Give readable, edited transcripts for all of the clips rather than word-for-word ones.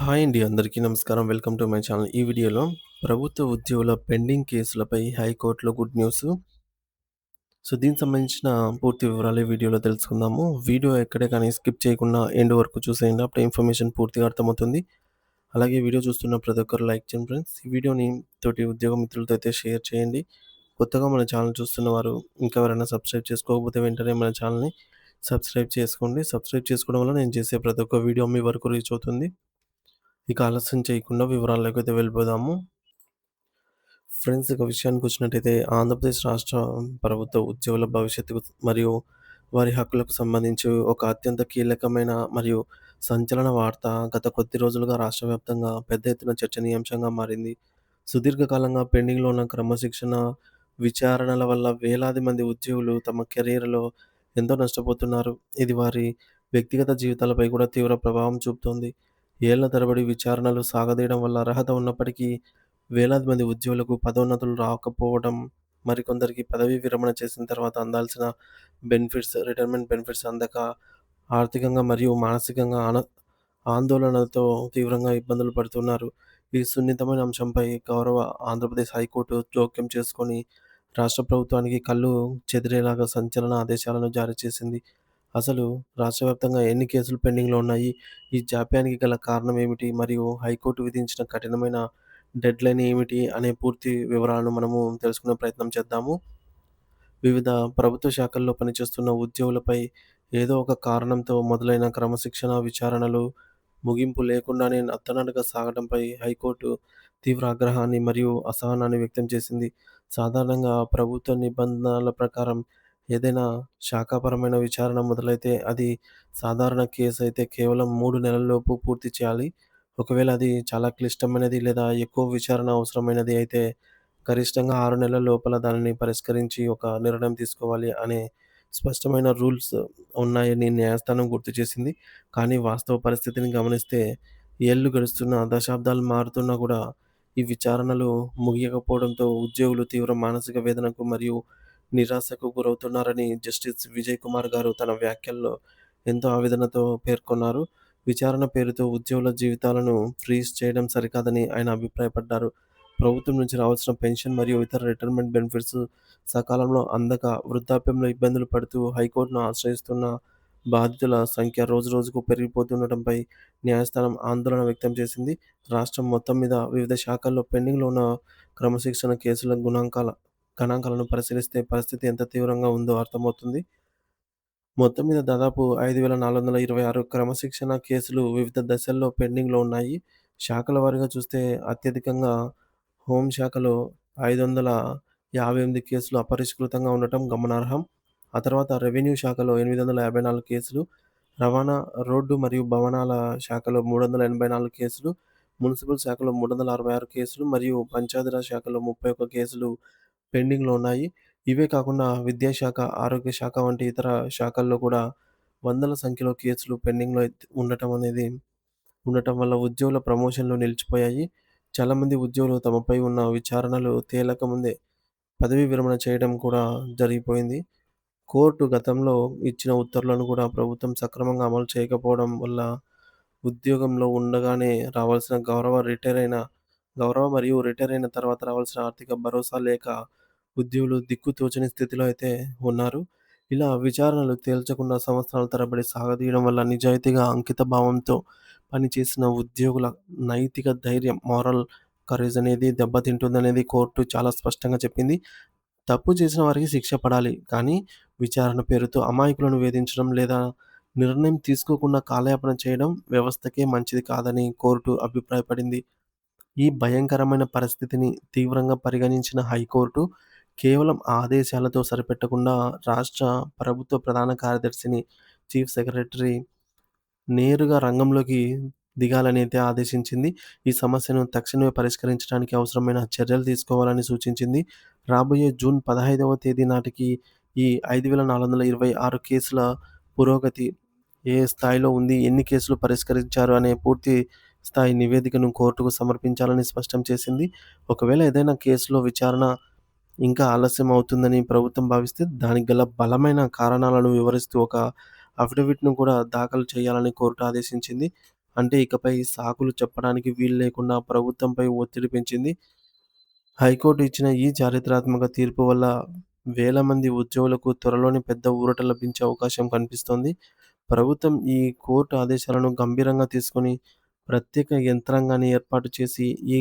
Hi అండి. అందరికీ నమస్కారం. Welcome to my channel. ఈ వీడియోలో ప్రభుత్వ ఉద్యోగుల పెండింగ్ కేసులపై హైకోర్టులో గుడ్ న్యూస్. దీనికి సంబంధించిన పూర్తి వివరాలు ఈ వీడియోలో తెలుసుకుందాము. వీడియో ఎక్కడే కానీ స్కిప్ చేయకుండా ఎండ్ వరకు చూసేయండి. అప్పుడే ఇన్ఫర్మేషన్ పూర్తిగా అర్థమవుతుంది. అలాగే వీడియో చూస్తున్న ప్రతి ఒక్కరు లైక్ చేయండి ఫ్రెండ్స్. ఈ వీడియోని తోటి ఉద్యోగ మిత్రులతో అయితే షేర్ చేయండి. కొత్తగా మన ఛానల్ చూస్తున్నవారు ఇంకా ఎవరైనా సబ్స్క్రైబ్ చేసుకోకపోతే వెంటనే మన ఛానల్‌ని సబ్స్క్రైబ్ చేసుకోండి. సబ్స్క్రైబ్ చేసుకోవడం వల్ల నేను చేసే ప్రతి ఒక్క వీడియో మీ వరకు రీచ్ అవుతుంది. ఇక ఆలస్యం చేయకుండా వివరాల్లోకైతే వెళ్ళిపోదాము. ఫ్రెండ్స్, ఇక విషయానికొచ్చినట్టయితే ఆంధ్రప్రదేశ్ రాష్ట్ర ప్రభుత్వ ఉద్యోగుల భవిష్యత్తుకు మరియు వారి హక్కులకు సంబంధించి ఒక అత్యంత కీలకమైన మరియు సంచలన వార్త గత కొద్ది రోజులుగా రాష్ట్ర వ్యాప్తంగా పెద్ద ఎత్తున చర్చనీయాంశంగా మారింది. సుదీర్ఘకాలంగా పెండింగ్‌లో ఉన్న క్రమశిక్షణ విచారణల వల్ల వేలాది మంది ఉద్యోగులు తమ కెరియర్‌లో ఎంతో నష్టపోతున్నారు. ఇది వారి వ్యక్తిగత జీవితాలపై కూడా తీవ్ర ప్రభావం చూపుతోంది. ఏళ్ల తరబడి విచారణలు సాగదీయడం వల్ల అర్హత ఉన్నప్పటికీ వేలాది మంది ఉద్యోగులకు పదోన్నతులు రాకపోవడం, మరికొందరికి పదవీ విరమణ చేసిన తర్వాత అందాల్సిన రిటైర్మెంట్ బెనిఫిట్స్ అందక ఆర్థికంగా మరియు మానసికంగా ఆందోళనలతో తీవ్రంగా ఇబ్బందులు పడుతున్నారు. ఈ సున్నితమైన అంశంపై గౌరవ ఆంధ్రప్రదేశ్ హైకోర్టు జోక్యం చేసుకొని రాష్ట్ర ప్రభుత్వానికి కళ్ళు చెదిరేలాగా సంచలన ఆదేశాలను జారీ చేసింది. అసలు రాష్ట్ర వ్యాప్తంగా ఎన్ని కేసులు పెండింగ్‌లో ఉన్నాయి? ఈ జాప్యానికి గల కారణం ఏమిటి? మరియు హైకోర్టు విధించిన కఠినమైన డెడ్‌లైన్ ఏమిటి? అనే పూర్తి వివరాలను మనము తెలుసుకునే ప్రయత్నం చేద్దాము. వివిధ ప్రభుత్వ శాఖల్లో పనిచేస్తున్న ఉద్యోగులపై ఏదో ఒక కారణంతో మొదలైన క్రమశిక్షణ విచారణలు ముగింపు లేకుండానే నత్తనడక సాగడంపై హైకోర్టు తీవ్ర ఆగ్రహాన్ని మరియు అసహనాన్ని వ్యక్తం చేసింది. సాధారణంగా ప్రభుత్వ నిబంధనల ప్రకారం ఏదైనా శాఖాపరమైన విచారణ మొదలైతే అది సాధారణ కేసు అయితే కేవలం 3 నెలల్లోపు పూర్తి చేయాలి. ఒకవేళ అది చాలా క్లిష్టమైనది లేదా ఎక్కువ విచారణ అవసరమైనది అయితే గరిష్టంగా 6 నెలల లోపల దానిని పరిష్కరించి ఒక నిర్ణయం తీసుకోవాలి అనే స్పష్టమైన రూల్స్ ఉన్నాయని న్యాయస్థానం గుర్తు చేసింది. కానీ వాస్తవ పరిస్థితిని గమనిస్తే ఏళ్లు గడుస్తున్నా, దశాబ్దాలు మారుతున్నా కూడా ఈ విచారణలు ముగియకపోవడంతో ఉద్యోగులు తీవ్ర మానసిక వేదనకు మరియు నిరాశకు గురవుతున్నారని జస్టిస్ విజయ్ కుమార్ గారు తన వ్యాఖ్యల్లో ఎంతో ఆవేదనతో పేర్కొన్నారు. విచారణ పేరుతో ఉద్యోగుల జీవితాలను ఫ్రీజ్ చేయడం సరికాదని ఆయన అభిప్రాయపడ్డారు. ప్రభుత్వం నుంచి రావాల్సిన పెన్షన్ మరియు ఇతర రిటైర్మెంట్ బెనిఫిట్స్ సకాలంలో అందక వృద్ధాప్యంలో ఇబ్బందులు పడుతూ హైకోర్టును ఆశ్రయిస్తున్న బాధితుల సంఖ్య రోజురోజుకు పెరిగిపోతుండటంపై న్యాయస్థానం ఆందోళన వ్యక్తం చేసింది. రాష్ట్రం మొత్తం మీద వివిధ శాఖల్లో పెండింగ్‌లో ఉన్న క్రమశిక్షణ కేసుల గణాంకాలను పరిశీలిస్తే పరిస్థితి ఎంత తీవ్రంగా ఉందో అర్థమవుతుంది. మొత్తం మీద దాదాపు 5,426 క్రమశిక్షణ కేసులు వివిధ దశల్లో పెండింగ్‌లో ఉన్నాయి. శాఖల వారీగా చూస్తే అత్యధికంగా హోంశాఖలో 558 కేసులు అపరిష్కృతంగా ఉండటం గమనార్హం. ఆ తర్వాత రెవెన్యూ శాఖలో 854 కేసులు, రవాణా, రోడ్డు మరియు భవనాల శాఖలో 384 కేసులు, మున్సిపల్ శాఖలో 366 కేసులు మరియు పంచాయతీరాజ్ శాఖలో 31 కేసులు పెండింగ్‌లో ఉన్నాయి. ఇవే కాకుండా విద్యాశాఖ, ఆరోగ్య శాఖ వంటి ఇతర శాఖల్లో కూడా వందల సంఖ్యలో కేసులు పెండింగ్‌లో ఉండటం వల్ల ఉద్యోగుల ప్రమోషన్‌లు నిలిచిపోయాయి. చాలామంది ఉద్యోగులు తమపై ఉన్న విచారణలు తేలక ముందే పదవీ విరమణ చేయడం కూడా జరిగిపోయింది. కోర్టు గతంలో ఇచ్చిన ఉత్తర్వులను కూడా ప్రభుత్వం సక్రమంగా అమలు చేయకపోవడం వల్ల ఉద్యోగంలో ఉండగానే రావాల్సిన గౌరవ మరియు రిటైర్ అయిన తర్వాత రావాల్సిన ఆర్థిక భరోసా లేక ఉద్యోగులు దిక్కుతోచని స్థితిలో అయితే ఉన్నారు. ఇలా విచారణలు తేల్చకుండా సంవత్సరాల తరబడి సాగదీయడం వల్ల నిజాయితీగా, అంకిత భావంతో పనిచేసిన ఉద్యోగుల నైతిక ధైర్యం, కరేజ్ అనేది దెబ్బతింటుందనేది కోర్టు చాలా స్పష్టంగా చెప్పింది. తప్పు చేసిన వారికి శిక్ష పడాలి. కానీ విచారణ పేరుతో అమాయకులను వేధించడం లేదా నిర్ణయం తీసుకోకుండా కాలయాపన చేయడం వ్యవస్థకే మంచిది కాదని కోర్టు అభిప్రాయపడింది. ఈ భయంకరమైన పరిస్థితిని తీవ్రంగా పరిగణించిన హైకోర్టు కేవలం ఆదేశాలతో సరిపెట్టకుండా రాష్ట్ర ప్రభుత్వ ప్రధాన కార్యదర్శిని, చీఫ్ సెక్రటరీ నేరుగా రంగంలోకి దిగాలని అయితే ఆదేశించింది. ఈ సమస్యను తక్షణమే పరిష్కరించడానికి అవసరమైన చర్యలు తీసుకోవాలని సూచించింది. రాబోయే జూన్ 15వ తేదీ నాటికి ఈ 5,426 కేసుల పురోగతి ఏ స్థాయిలో ఉంది, ఎన్ని కేసులు పరిష్కరించారు అనే పూర్తి స్థాయి నివేదికను కోర్టుకు సమర్పించాలని స్పష్టం చేసింది. ఒకవేళ ఏదైనా కేసులో విచారణ ఇంకా ఆలస్యం అవుతుందని ప్రభుత్వం భావిస్తే దానికి గల బలమైన కారణాలను వివరిస్తూ ఒక అఫిడవిట్‌ను కూడా దాఖలు చేయాలని కోర్టు ఆదేశించింది. అంటే ఇకపై సాకులు చెప్పడానికి వీలు లేకుండా ప్రభుత్వంపై ఒత్తిడి పెంచింది. హైకోర్టు ఇచ్చిన ఈ చారిత్రాత్మక తీర్పు వల్ల వేల మంది ఉద్యోగులకు త్వరలోనే పెద్ద ఊరట లభించే అవకాశం కనిపిస్తోంది. ప్రభుత్వం ఈ కోర్టు ఆదేశాలను గంభీరంగా తీసుకొని ప్రత్యేక యంత్రాంగాన్ని ఏర్పాటు చేసి ఈ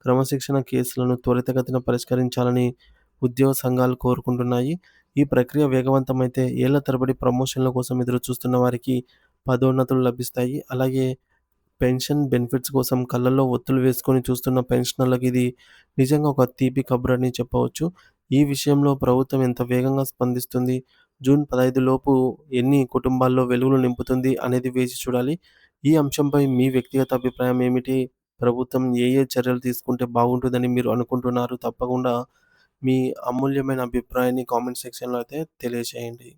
క్రమశిక్షణ కేసులను త్వరితగతిన పరిష్కరించాలని ఉద్యోగ సంఘాలు కోరుకుంటున్నాయి. ఈ ప్రక్రియ వేగవంతమైతే ఏళ్ల తరబడి ప్రమోషన్ల కోసం ఎదురుచూస్తున్న వారికి పదోన్నతులు లభిస్తాయి. అలాగే పెన్షన్ బెనిఫిట్స్ కోసం కళ్ళల్లో ఒత్తులు వేసుకొని చూస్తున్న పెన్షనర్లకు ఇది నిజంగా ఒక తీపి కబురని చెప్పవచ్చు. ఈ విషయంలో ప్రభుత్వం ఎంత వేగంగా స్పందిస్తుంది, జూన్ 15 లోపు ఎన్ని కుటుంబాల్లో వెలుగులు నింపుతుంది అనేది వేచి చూడాలి. ఈ అంశంపై మీ వ్యక్తిగత అభిప్రాయం ఏమిటి? ప్రభుత్వం ఏ చర్యలు తీసుకుంటే బాగుంటుందని మీరు అనుకుంటున్నారు? తప్పకుండా మీ అమూల్యమైన అభిప్రాయాన్ని కామెంట్ సెక్షన్‌లో అయితే తెలియజేయండి.